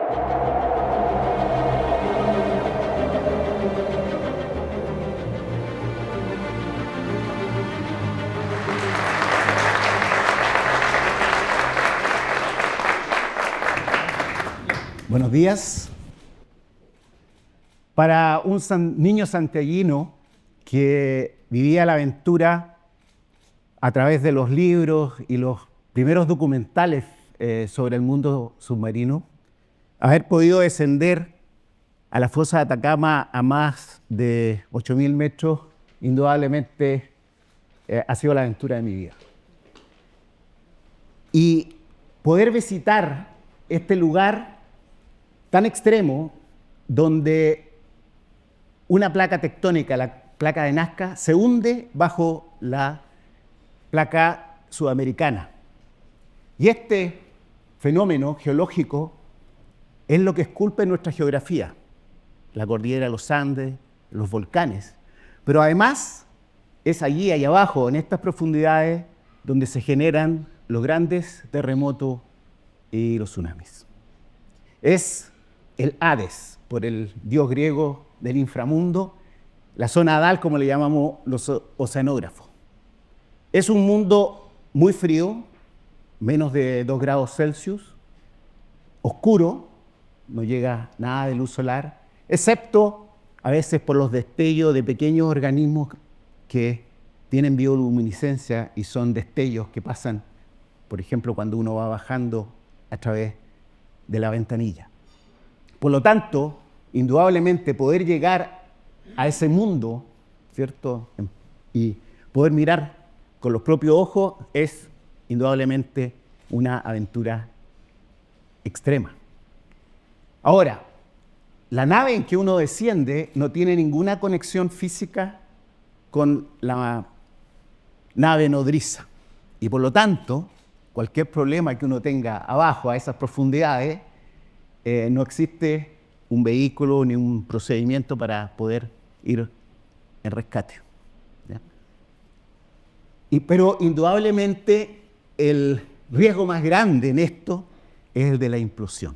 Buenos días. Para un niño santiaguino que vivía la aventura a través de los libros y los primeros documentales sobre el mundo submarino, haber podido descender a la fosa de Atacama a más de 8.000 metros, indudablemente ha sido la aventura de mi vida. Y poder visitar este lugar tan extremo, donde una placa tectónica, la placa de Nazca, se hunde bajo la placa sudamericana. Y este fenómeno geológico es lo que esculpe nuestra geografía, la cordillera de los Andes, los volcanes. Pero además es allí abajo, en estas profundidades, donde se generan los grandes terremotos y los tsunamis. Es el Hades, por el dios griego del inframundo, la zona hadal, como le llamamos los oceanógrafos. Es un mundo muy frío, menos de 2 grados Celsius, oscuro, no llega nada de luz solar, excepto a veces por los destellos de pequeños organismos que tienen bioluminiscencia y son destellos que pasan, por ejemplo, cuando uno va bajando a través de la ventanilla. Por lo tanto, indudablemente poder llegar a ese mundo, ¿cierto? Y poder mirar con los propios ojos es indudablemente una aventura extrema. Ahora, la nave en que uno desciende no tiene ninguna conexión física con la nave nodriza. Y por lo tanto, cualquier problema que uno tenga abajo a esas profundidades, no existe un vehículo ni un procedimiento para poder ir en rescate. ¿Ya? Pero indudablemente el riesgo más grande en esto es el de la implosión.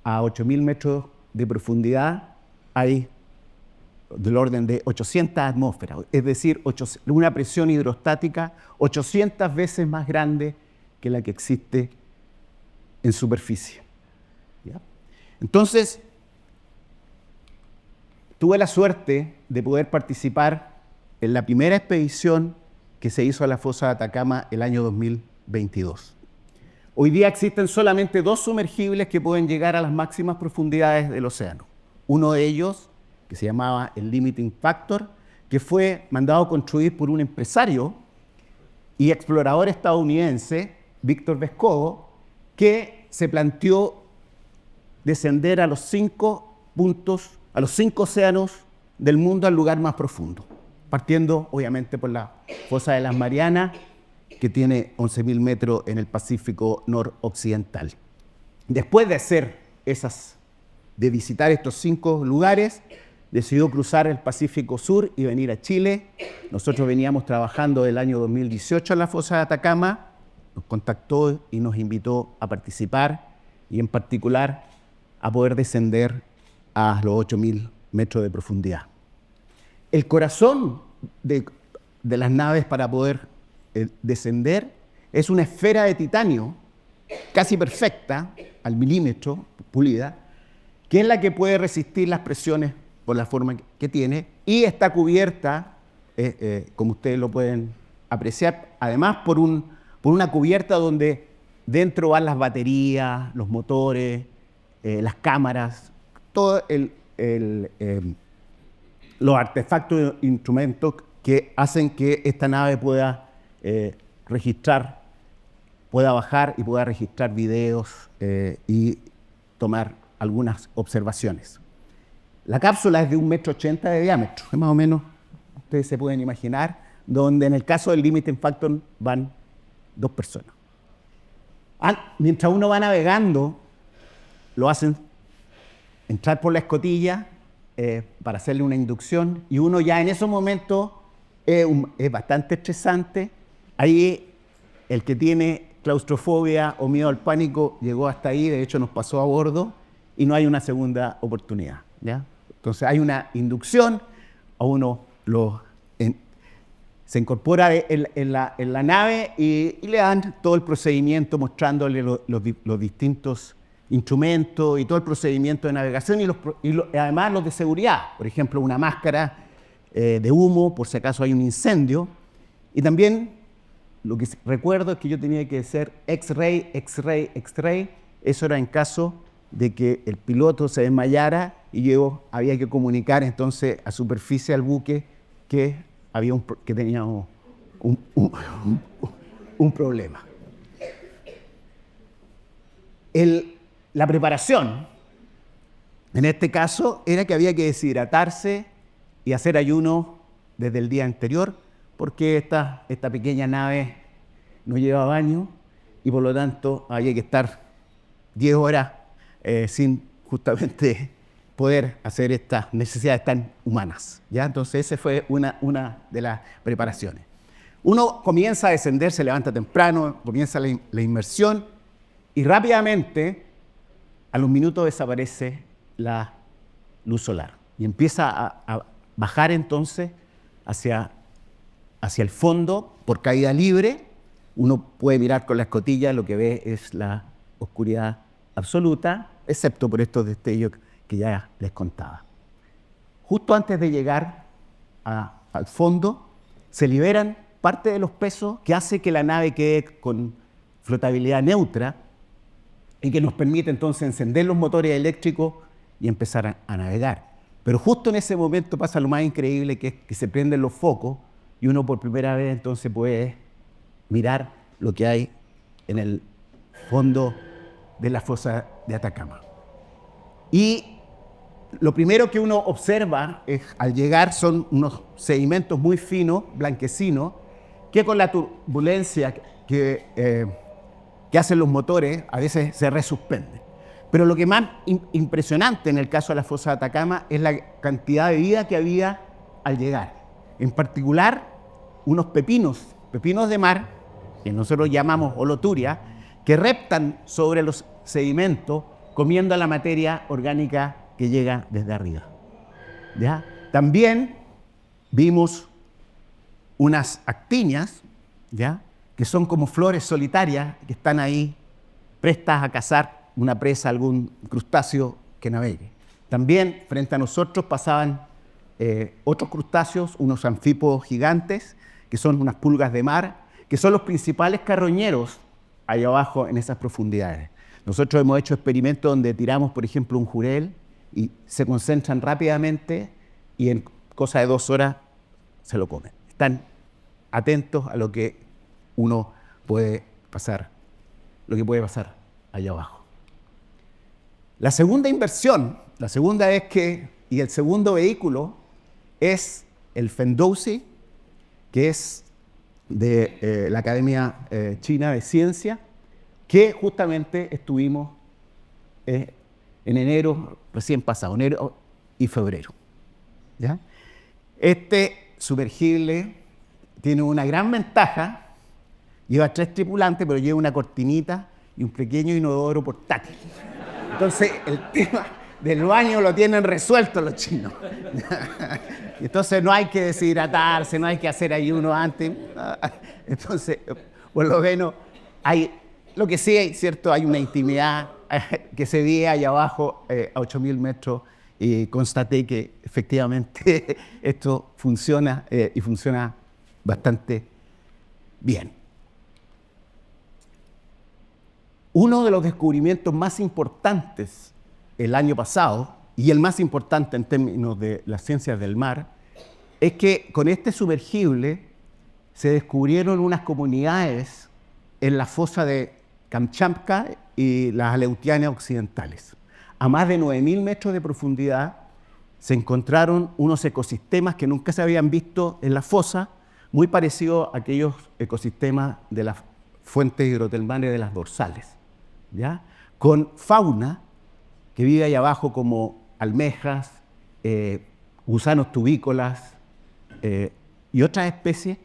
A 8.000 metros de profundidad hay del orden de 800 atmósferas, es decir, una presión hidrostática 800 veces más grande que la que existe en superficie. ¿Ya? Entonces, tuve la suerte de poder participar en la primera expedición que se hizo a la fosa de Atacama el año 2022. Hoy día existen solamente 2 sumergibles que pueden llegar a las máximas profundidades del océano. Uno de ellos, que se llamaba el Limiting Factor, que fue mandado construir por un empresario y explorador estadounidense, Víctor Vescovo, que se planteó descender a los 5 océanos del mundo al lugar más profundo, partiendo obviamente por la fosa de las Marianas, que tiene 11.000 metros en el Pacífico noroccidental. Después de visitar estos 5 lugares, decidió cruzar el Pacífico Sur y venir a Chile. Nosotros veníamos trabajando del año 2018 en la fosa de Atacama, nos contactó y nos invitó a participar y en particular a poder descender a los 8.000 metros de profundidad. El corazón de las naves para poder descender es una esfera de titanio casi perfecta, al milímetro, pulida, que es la que puede resistir las presiones por la forma que tiene y está cubierta, como ustedes lo pueden apreciar, además por una cubierta donde dentro van las baterías, los motores, las cámaras, todos los artefactos e instrumentos que hacen que esta nave pueda pueda bajar y pueda registrar videos y tomar algunas observaciones. La cápsula es de 1,80 m de diámetro, es más o menos, ustedes se pueden imaginar, donde en el caso del Limiting Factor van 2 personas. Mientras uno va navegando, lo hacen entrar por la escotilla para hacerle una inducción y uno ya en esos momentos es bastante estresante. Ahí el que tiene claustrofobia o miedo al pánico llegó hasta ahí, de hecho nos pasó a bordo y no hay una segunda oportunidad, ¿ya? Entonces hay una inducción, a uno se incorpora en la nave y le dan todo el procedimiento mostrándole los distintos instrumentos y todo el procedimiento de navegación y además los de seguridad, por ejemplo una máscara de humo por si acaso hay un incendio, y también lo que recuerdo es que yo tenía que hacer X-ray, X-ray, X-ray. Eso era en caso de que el piloto se desmayara y yo había que comunicar entonces a superficie al buque que teníamos un problema. La preparación, en este caso, era que había que deshidratarse y hacer ayuno desde el día anterior, porque esta pequeña nave no lleva baño y por lo tanto había que estar 10 horas sin justamente poder hacer estas necesidades tan humanas, ¿ya? Entonces esa fue una de las preparaciones. Uno comienza a descender, se levanta temprano, comienza la inmersión y rápidamente a los minutos desaparece la luz solar y empieza a bajar entonces hacia el fondo por caída libre. Uno puede mirar con la escotilla, lo que ve es la oscuridad absoluta, excepto por estos destellos que ya les contaba. Justo antes de llegar al fondo, se liberan parte de los pesos que hace que la nave quede con flotabilidad neutra y que nos permite entonces encender los motores eléctricos y empezar a navegar. Pero justo en ese momento pasa lo más increíble, que es que se prenden los focos y uno por primera vez entonces puede mirar lo que hay en el fondo de la fosa de Atacama. Y lo primero que uno observa al llegar son unos sedimentos muy finos, blanquecinos, que con la turbulencia que hacen los motores a veces se resuspenden. Pero lo que más impresionante en el caso de la fosa de Atacama es la cantidad de vida que había al llegar. En particular, unos pepinos de mar, que nosotros llamamos holoturia, que reptan sobre los sedimentos comiendo la materia orgánica que llega desde arriba, ¿ya? También vimos unas actinias, ¿ya?, que son como flores solitarias que están ahí prestas a cazar una presa, algún crustáceo que navegue. También frente a nosotros pasaban otros crustáceos, unos anfípodos gigantes, que son unas pulgas de mar, que son los principales carroñeros allá abajo en esas profundidades. Nosotros hemos hecho experimentos donde tiramos, por ejemplo, un jurel y se concentran rápidamente y en cosa de 2 horas se lo comen. Están atentos a lo que uno puede pasar, lo que puede pasar allá abajo. La segunda inversión, la segunda vez y el segundo vehículo es el Fendowsi, que es de la Academia China de Ciencia, que justamente estuvimos en enero recién pasado, enero y febrero, ¿ya? Este sumergible tiene una gran ventaja, lleva 3 tripulantes, pero lleva una cortinita y un pequeño inodoro portátil. Entonces, el tema del baño lo tienen resuelto los chinos. Entonces, no hay que deshidratarse, no hay que hacer ayuno antes. Entonces, por lo menos, lo que sí hay, ¿cierto? Hay una intimidad que se ve allá abajo a 8.000 metros y constaté que efectivamente esto funciona y funciona bastante bien. Uno de los descubrimientos más importantes el año pasado, y el más importante en términos de las ciencias del mar, es que con este sumergible se descubrieron unas comunidades en la fosa de Kamchatka y las Aleutianas occidentales. A más de 9.000 metros de profundidad se encontraron unos ecosistemas que nunca se habían visto en la fosa, muy parecidos a aquellos ecosistemas de las fuentes hidrotermales de las dorsales, ¿ya?, con fauna que vive ahí abajo como almejas, gusanos tubícolas y otras especies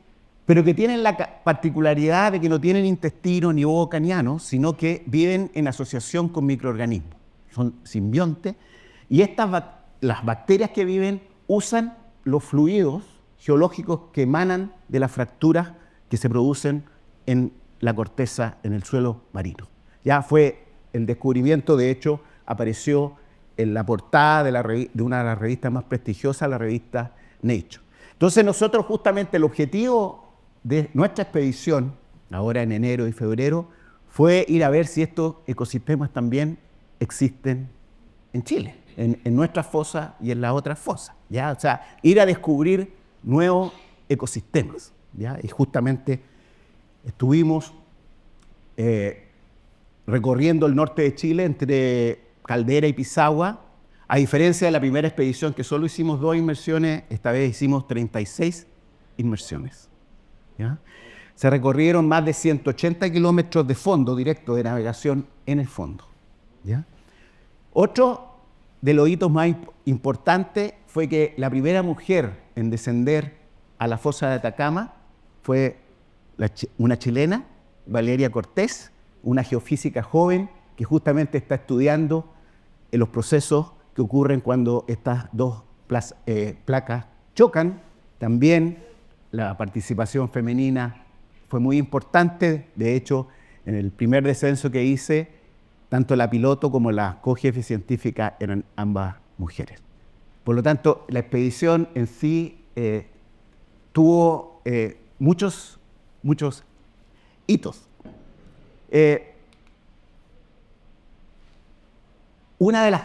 pero que tienen la particularidad de que no tienen intestino ni boca ni ano, sino que viven en asociación con microorganismos. Son simbiontes y las bacterias que viven usan los fluidos geológicos que emanan de las fracturas que se producen en la corteza, en el suelo marino. Ya fue el descubrimiento, de hecho, apareció en la portada de una de las revistas más prestigiosas, la revista Nature. Entonces nosotros justamente el objetivo de nuestra expedición, ahora en enero y febrero, fue ir a ver si estos ecosistemas también existen en Chile, en nuestras fosas y en las otras fosas, ¿ya? O sea, ir a descubrir nuevos ecosistemas, ¿ya? Y justamente estuvimos recorriendo el norte de Chile entre Caldera y Pisagua. A diferencia de la primera expedición, que solo hicimos 2 inmersiones, esta vez hicimos 36 inmersiones, ¿ya? Se recorrieron más de 180 kilómetros de fondo directo de navegación en el fondo, ¿ya? Otro de los hitos más importantes fue que la primera mujer en descender a la fosa de Atacama fue una chilena, Valeria Cortés, una geofísica joven que justamente está estudiando los procesos que ocurren cuando estas dos placas chocan. También la participación femenina fue muy importante. De hecho, en el primer descenso que hice, tanto la piloto como la cojefe científica eran ambas mujeres. Por lo tanto, la expedición en sí tuvo muchos hitos. Una de las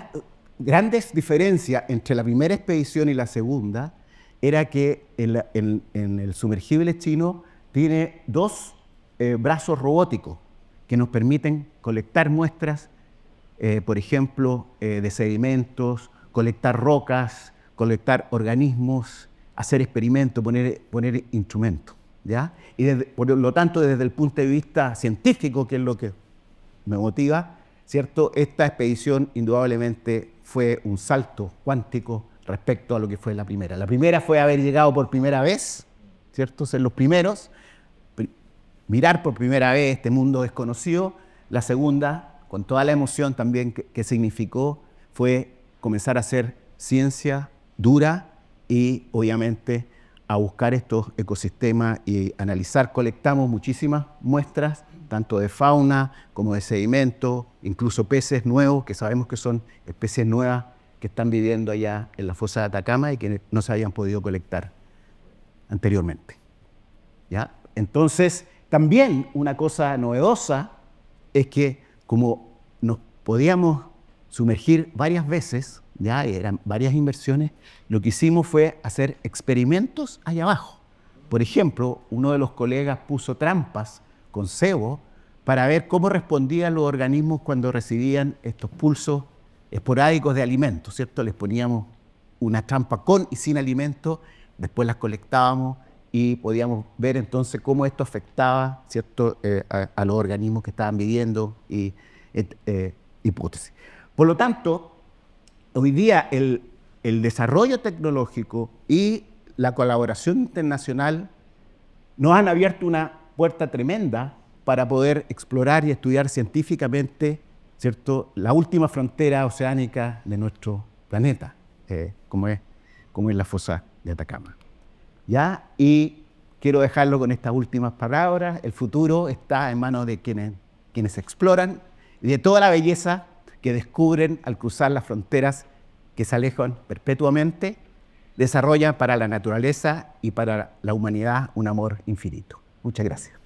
grandes diferencias entre la primera expedición y la segunda era que en el sumergible chino tiene 2 brazos robóticos que nos permiten colectar muestras, por ejemplo, de sedimentos, colectar rocas, colectar organismos, hacer experimentos, poner instrumentos, ¿ya? Y por lo tanto, desde el punto de vista científico, que es lo que me motiva, ¿cierto? Esta expedición indudablemente fue un salto cuántico respecto a lo que fue la primera. La primera fue haber llegado por primera vez, ¿cierto? Ser los primeros, mirar por primera vez este mundo desconocido. La segunda, con toda la emoción también que significó, fue comenzar a hacer ciencia dura y obviamente a buscar estos ecosistemas y analizar. Colectamos muchísimas muestras, tanto de fauna como de sedimentos, incluso peces nuevos, que sabemos que son especies nuevas que están viviendo allá en la fosa de Atacama y que no se habían podido colectar anteriormente, ¿ya? Entonces, también una cosa novedosa es que como nos podíamos sumergir varias veces, ya eran varias inmersiones, lo que hicimos fue hacer experimentos allá abajo. Por ejemplo, uno de los colegas puso trampas con cebo para ver cómo respondían los organismos cuando recibían estos pulsos esporádicos de alimentos, ¿cierto? Les poníamos una trampa con y sin alimento, después las colectábamos y podíamos ver entonces cómo esto afectaba, ¿cierto? A los organismos que estaban viviendo y hipótesis. Por lo tanto, hoy día el desarrollo tecnológico y la colaboración internacional nos han abierto una puerta tremenda para poder explorar y estudiar científicamente, ¿cierto?, la última frontera oceánica de nuestro planeta, como es la fosa de Atacama, ¿ya? Y quiero dejarlo con estas últimas palabras. El futuro está en manos de quienes exploran y de toda la belleza que descubren al cruzar las fronteras que se alejan perpetuamente, desarrollan para la naturaleza y para la humanidad un amor infinito. Muchas gracias.